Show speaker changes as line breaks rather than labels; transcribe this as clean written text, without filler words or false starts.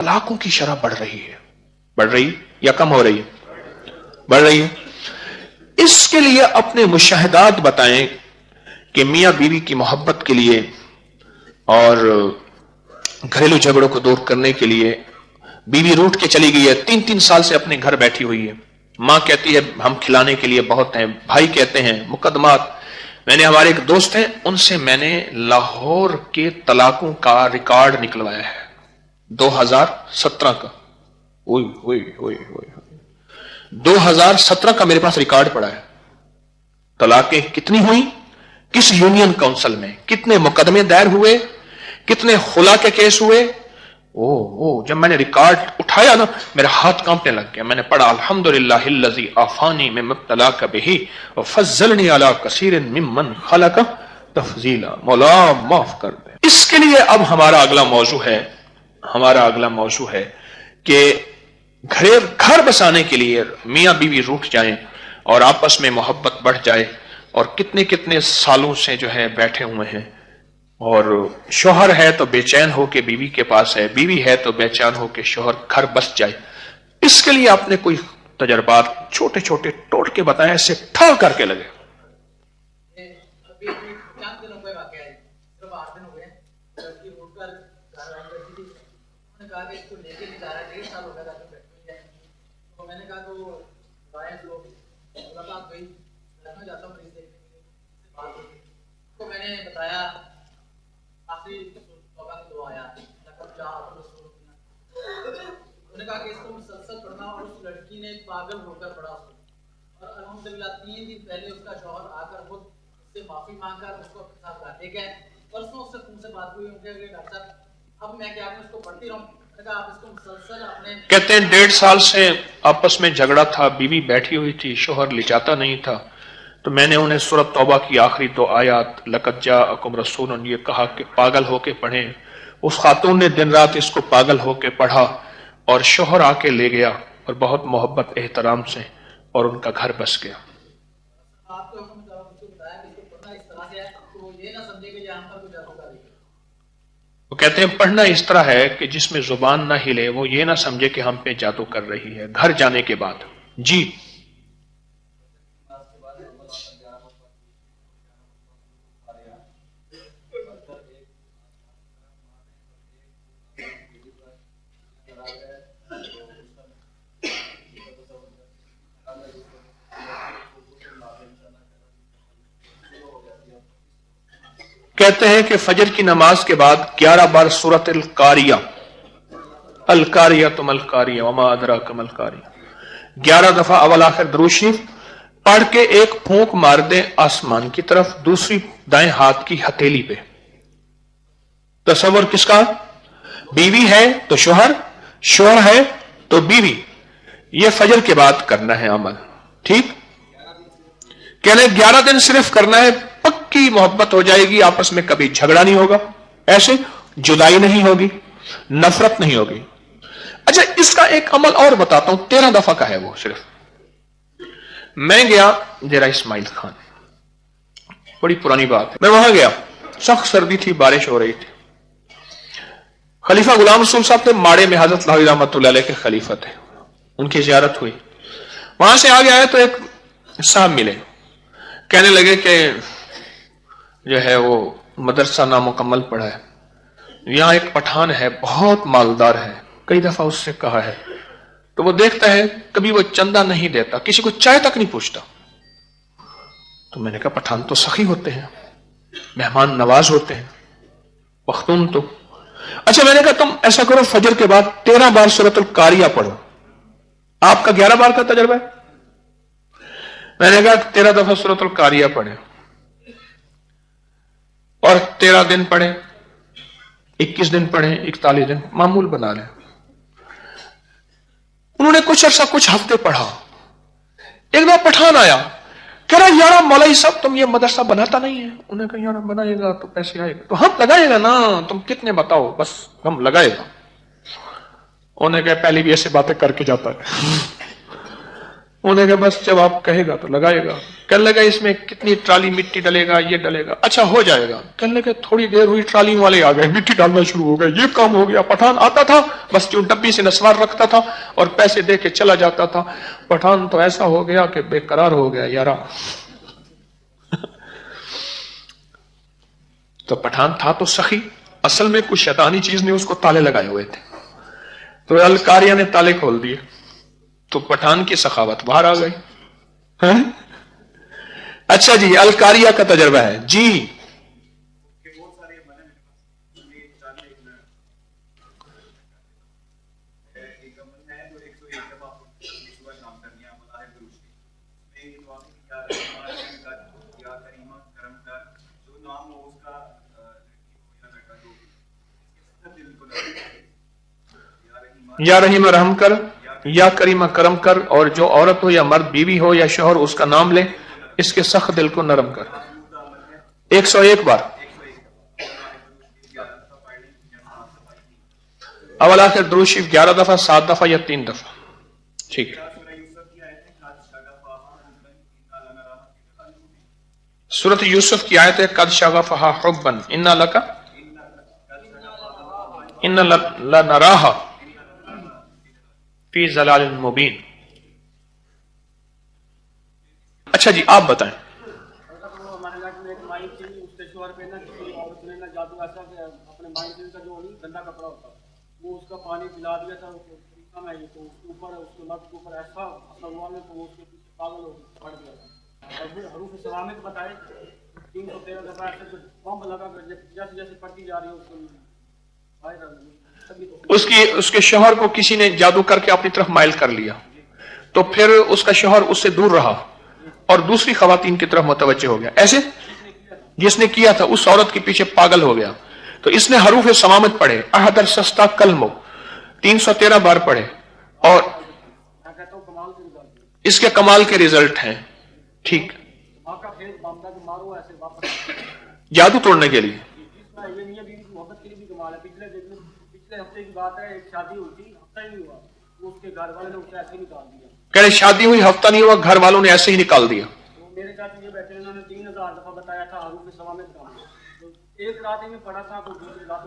तलाकों की शरह बढ़ रही है, बढ़ रही या कम हो रही है? बढ़ रही है। इसके लिए अपने मुशाहिदात बताएं कि मियां बीवी की मोहब्बत के लिए और घरेलू झगड़ों को दूर करने के लिए बीवी रूठ के चली गई है, 3-3 साल से अपने घर बैठी हुई है। मां कहती है हम खिलाने के लिए बहुत हैं, भाई कहते हैं मुकदमात। मैंने, हमारे एक दोस्त हैं, उनसे मैंने लाहौर के तलाकों का रिकॉर्ड निकलवाया है 2017 का। 2017 का मेरे पास रिकॉर्ड पड़ा है। तलाकें कितनी हुई, किस यूनियन काउंसिल में, कितने मुकदमे दायर हुए, कितने खुला के केस हुए। जब मैंने रिकॉर्ड उठाया ना, मेरा हाथ कांपने लग गया। मैंने पढ़ा अल्हम्दुलिल्लाहिल्लज़ी आफानी में मुब्तलाक बिही व फज़्ज़लनी अला कसीरिन मिम्मन खलक़ तफ़ज़ीला। मौला माफ कर दे। इसके लिए अब हमारा अगला मौजू है कि घर बसाने के लिए मियां बीवी रूठ जाएं और आपस में मोहब्बत बढ़ जाए, और कितने कितने सालों से जो है बैठे हुए हैं, और शोहर है तो बेचैन हो के बीवी के पास है, बीवी है तो बेचैन हो के शोहर घर बस जाए। इसके लिए आपने कोई तजर्बात छोटे छोटे टोटके बताए, ऐसे ठा करके लगे।
मैंने कहा तो मुलाकात हुई, मैं जाता हूँ बात हुई तो मैंने बताया आखिरी तो आया उन्होंने कहा कि इसको मुसलसल पढ़ना, और उस लड़की ने पागल होकर पढ़ा उसको, और अल्हम्दुलिल्लाह 3 दिन पहले उसका शौहर आकर खुद उससे माफी मांगकर उसको अपने साथ लाते गए। परसों उससे तुमसे बात हुई, उनके डॉक्टर साहब अब मैं क्या उसको पढ़ती रहूं?
कहते हैं 1.5 साल से आपस में झगड़ा था, बीवी बैठी हुई थी, शोहर लिचाता नहीं था, तो मैंने उन्हें सूरत तौबा की आखिरी 2 आयत लक़द जाअकुम रसूलुन ये कहा कि पागल होके पढ़ें। उस खातून ने दिन रात इसको पागल होके पढ़ा, और शोहर आके ले गया, और बहुत मोहब्बत एहतराम से, और उनका घर बस गया। वो कहते हैं पढ़ना इस तरह है कि जिसमें जुबान ना हिले, वो ये ना समझे कि हम पे जादू कर रही है। घर जाने के बाद जी कहते हैं कि फजर की नमाज के बाद 11 बार सूरत अल-कारिया, अल-कारिया तुम अल-कारिया वमा अदराक मल-कारिया, 11 दफा अवल आखिर दुरूद शरीफ पढ़ के एक फूंक मार दे आसमान की तरफ, दूसरी दाएं हाथ की हथेली पे। तसव्वुर किसका? बीवी है तो शोहर, शोहर है तो बीवी। यह फजर के बाद करना है अमल, ठीक? कहने 11 दिन सिर्फ करना है, पक्की मोहब्बत हो जाएगी, आपस में कभी झगड़ा नहीं होगा, ऐसे जुदाई नहीं होगी, नफरत नहीं होगी। अच्छा, इसका एक अमल और बताता हूं, 13 दफा का है वो सिर्फ। मैं गया डेरा इस्माइल खान, बड़ी पुरानी बात है, मैं वहां गया, सख्त सर्दी थी, बारिश हो रही थी। खलीफा गुलाम रसूल साहब थे, माड़े में हजरत लाहौरी रहमतुल्लाह अलैह के खलीफा थे, उनकी जियारत हुई। वहां से आगे आए तो एक साहब मिले, कहने लगे कि जो है वो मदरसा नामुकम्मल पढ़ा है, यहां एक पठान है बहुत मालदार है, कई दफा उससे कहा है, तो वो देखता है कभी वो चंदा नहीं देता, किसी को चाय तक नहीं पूछता। तो मैंने कहा पठान तो सखी होते हैं, मेहमान नवाज होते हैं, पख्तून तो। अच्छा, मैंने कहा तुम ऐसा करो, फजर के बाद 13 बार सूरतुल कारिया पढ़ो, आपका 11 बार का तजर्बा है। मैंने कहा 13 दफा सूरतुल कारिया पढ़े और 13 दिन पढ़े, 21 दिन पढ़े, 41 दिन, मामूल बना लें। उन्होंने कुछ अरसा, कुछ हफ्ते पढ़ा। एक बार पठान आया, कह रहा यार मौलवी साहब तुम ये मदरसा बनाता नहीं है। उन्होंने कहा यार बनाएगा तो पैसे आएगा, तो हम लगाएगा ना, तुम कितने बताओ, बस हम लगाएगा। उन्होंने कहा पहले भी ऐसे बातें करके जाता है। انہوں نے کہا بس جب آپ کہے گا تو لگائے گا. کہنے لگا اس میں کتنی ٹرالی مٹی ڈلے گا, یہ ڈلے گا. اچھا ہو جائے گا. کہنے لگا تھوڑی دیر ہوئی ٹرالی والے آ گئے, مٹی ڈالنا شروع ہو گئے, یہ کام ہو گیا. پٹھان آتا تھا بس جو ڈبی سے نسوار رکھتا تھا اور پیسے دے کے چلا جاتا تھا. پٹھان تو ایسا ہو گیا کہ بے قرار ہو گیا یارا. تو پٹھان تھا تو سخی, اصل میں کچھ شیطانی چیز نے اس کو تالے لگائے ہوئے تھے. تو القاریہ نے تالے کھول دیے تو پٹھان کی سخاوت باہر آ گئی. اچھا جی, القاریہ کا تجربہ ہے جی. یا رحیم رحم کر, یا کریمہ کرم کر, اور جو عورت ہو یا مرد, بیوی ہو یا شوہر, اس کا نام لے, اس کے سخت دل کو نرم کر. 101 بار اول آخر درود شریف 11 دفعہ, 7 دفعہ یا 3 دفعہ. ٹھیک. سورۃ یوسف کی آیت ہے قد شغفہا حبا انا لک ان لنراہا فی ضلال مبین. اچھا جی آپ بتائیں.
اپنے مائنڈ کا جو گندا کپڑا ہوتا وہ اس کا پانی پلا دیا تھا, تو اس کے اوپر اس کے مرد کے اوپر ایسا اثر ہوا میں تو اس کے پیچھے پاگل ہو پڑ گیا تھا. اور پھر حروف سلامت بتائے 313 دفعہ ایسے پمپ لگا کر جیسے جیسے پڑتی جا رہی ہے
اس کے شوہر کو کسی نے جادو کر کے اپنی طرف مائل کر لیا, تو پھر اس کا شوہر اس سے دور رہا اور دوسری خواتین کی طرف متوجہ ہو گیا. ایسے جس نے کیا تھا اس عورت کے پیچھے پاگل ہو گیا. تو اس نے حروف سمامت پڑھے, احدر سستا کلمو 313 بار پڑھے, اور اس کے کمال کے ریزلٹ ہیں. ٹھیک, جادو توڑنے کے لیے.
پچھلے ہفتے کی بات ہے, ایک شادی ہوئی تھی, ہفتہ ہی نہیں ہوا, اس کے گھر والے نے اسے ایسے ہی نکال دیا.
کہہ رہے شادی ہوئی ہفتہ نہیں ہوا, گھر والوں نے ایسے ہی نکال دیا.
میرے چاچو یہ بیٹھے, انہوں نے 3000 دفعہ بتایا تھا حروف سمامت کا, تو ایک رات میں پڑھا تھا تو دوسری رات